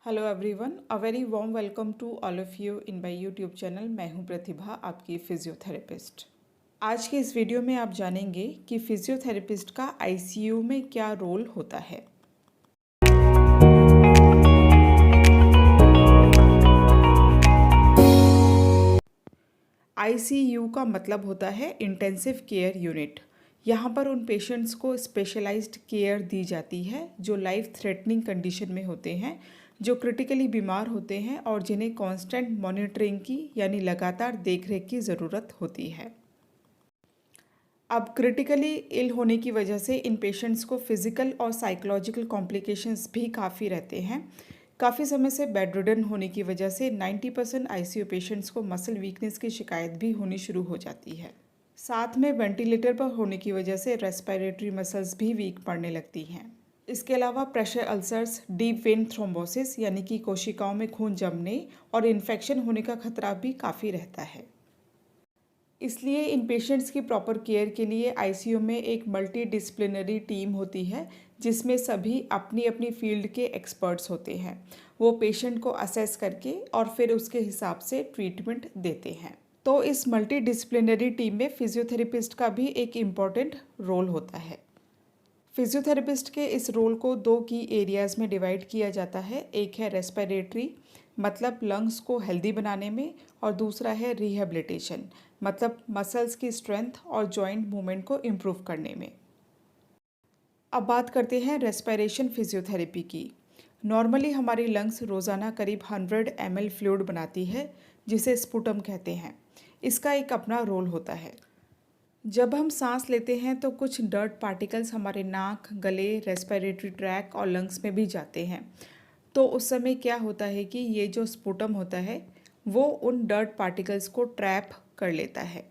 Hello everyone, a very warm welcome to all of you in my YouTube channel. मैं हूं प्रतिभा, आपकी physiotherapist. आज के इस वीडियो में आप जानेंगे कि फिजियोथेरेपिस्ट का आईसीयू में क्या रोल होता है। आईसीयू का मतलब होता है इंटेंसिव केयर यूनिट। यहाँ पर उन पेशेंट्स को स्पेशलाइज्ड केयर दी जाती है जो लाइफ थ्रेटनिंग कंडीशन में होते हैं, जो क्रिटिकली बीमार होते हैं और जिन्हें कांस्टेंट मॉनिटरिंग की यानी लगातार देखरेख की ज़रूरत होती है। अब क्रिटिकली इल होने की वजह से इन पेशेंट्स को फिज़िकल और साइकोलॉजिकल कॉम्प्लिकेशंस भी काफ़ी रहते हैं। काफ़ी समय से बेड रिडन होने की वजह से 90% आईसीयू पेशेंट्स को मसल वीकनेस की शिकायत भी होनी शुरू हो जाती है। साथ में वेंटिलेटर पर होने की वजह से रेस्पिरेटरी मसल्स भी वीक पड़ने लगती हैं। इसके अलावा pressure ulcers, deep vein thrombosis यानी कि कोशिकाओं में खून जमने और इन्फेक्शन होने का खतरा भी काफ़ी रहता है। इसलिए इन पेशेंट्स की प्रॉपर केयर के लिए आईसीयू में एक मल्टी डिसिप्लिनरी टीम होती है जिसमें सभी अपनी अपनी फील्ड के एक्सपर्ट्स होते हैं। वो पेशेंट को असेस करके और फिर उसके हिसाब से ट्रीटमेंट देते हैं। तो इस मल्टी डिसिप्लिनरी टीम में फिजियोथेरेपिस्ट का भी एक इम्पॉर्टेंट रोल होता है। फिजियोथेरेपिस्ट के इस रोल को दो की एरियाज़ में डिवाइड किया जाता है। एक है रेस्पिरेटरी, मतलब लंग्स को हेल्दी बनाने में, और दूसरा है रिहेबिलिटेशन, मतलब मसल्स की स्ट्रेंथ और जॉइंट मूवमेंट को इम्प्रूव करने में। अब बात करते हैं रेस्पिरेशन फिजियोथेरेपी की। नॉर्मली हमारी लंग्स रोज़ाना करीब 100 ml फ्लूइड बनाती है जिसे स्पुटम कहते हैं। इसका एक अपना रोल होता है। जब हम सांस लेते हैं तो कुछ डर्ट पार्टिकल्स हमारे नाक, गले, रेस्पिरेटरी ट्रैक और लंग्स में भी जाते हैं। तो उस समय क्या होता है कि ये जो स्पुटम होता है वो उन डर्ट पार्टिकल्स को ट्रैप कर लेता है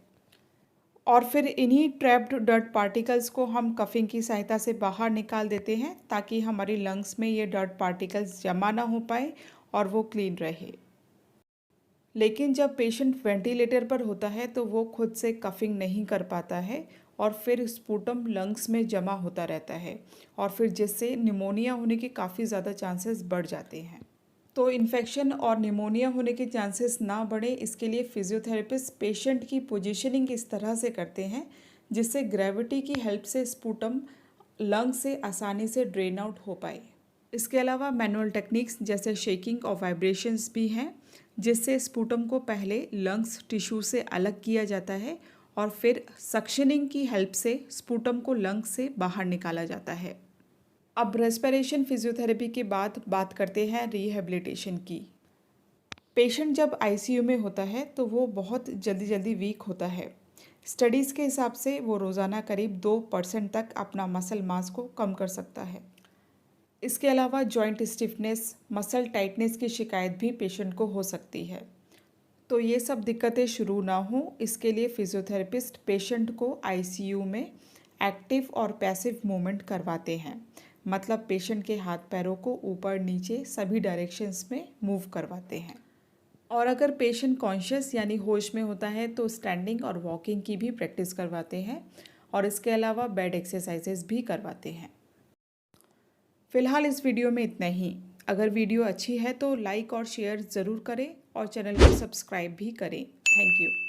और फिर इन्हीं ट्रैप्ड डर्ट पार्टिकल्स को हम कफिंग की सहायता से बाहर निकाल देते हैं ताकि हमारी लंग्स में ये डर्ट पार्टिकल्स जमा ना हो पाए और वो क्लीन रहे। लेकिन जब पेशेंट वेंटिलेटर पर होता है तो वो खुद से कफिंग नहीं कर पाता है और फिर स्पुटम लंग्स में जमा होता रहता है और फिर जिससे निमोनिया होने के काफ़ी ज़्यादा चांसेस बढ़ जाते हैं। तो इन्फेक्शन और निमोनिया होने के चांसेस ना बढ़े इसके लिए फिजियोथेरेपिस्ट पेशेंट की पोजीशनिंग इस तरह से करते हैं जिससे ग्रेविटी की हेल्प से स्पुटम लंग से आसानी से ड्रेन आउट हो पाए। इसके अलावा मैनुअल टेक्निक्स जैसे शेकिंग और वाइब्रेशंस भी हैं जिससे स्पुटम को पहले लंग्स टिश्यू से अलग किया जाता है और फिर सक्शनिंग की हेल्प से स्पुटम को लंग्स से बाहर निकाला जाता है। अब रेस्पिरेशन फिजियोथेरेपी के बाद बात करते हैं रिहेबिलिटेशन की। पेशेंट जब आईसीयू में होता है तो वो बहुत जल्दी वीक होता है। स्टडीज़ के हिसाब से वो रोज़ाना करीब 2% तक अपना मसल मास को कम कर सकता है। इसके अलावा जॉइंट स्टिफनेस, मसल टाइटनेस की शिकायत भी पेशेंट को हो सकती है। तो ये सब दिक्कतें शुरू ना हो इसके लिए फिजियोथेरेपिस्ट पेशेंट को आईसीयू में एक्टिव और पैसिव मूवमेंट करवाते हैं, मतलब पेशेंट के हाथ पैरों को ऊपर नीचे सभी डायरेक्शंस में मूव करवाते हैं। और अगर पेशेंट कॉन्शियस यानी होश में होता है तो स्टैंडिंग और वॉकिंग की भी प्रैक्टिस करवाते हैं और इसके अलावा बेड एक्सरसाइजेस भी करवाते हैं। फिलहाल इस वीडियो में इतना ही। अगर वीडियो अच्छी है तो लाइक और शेयर ज़रूर करें और चैनल को सब्सक्राइब भी करें। Thank you.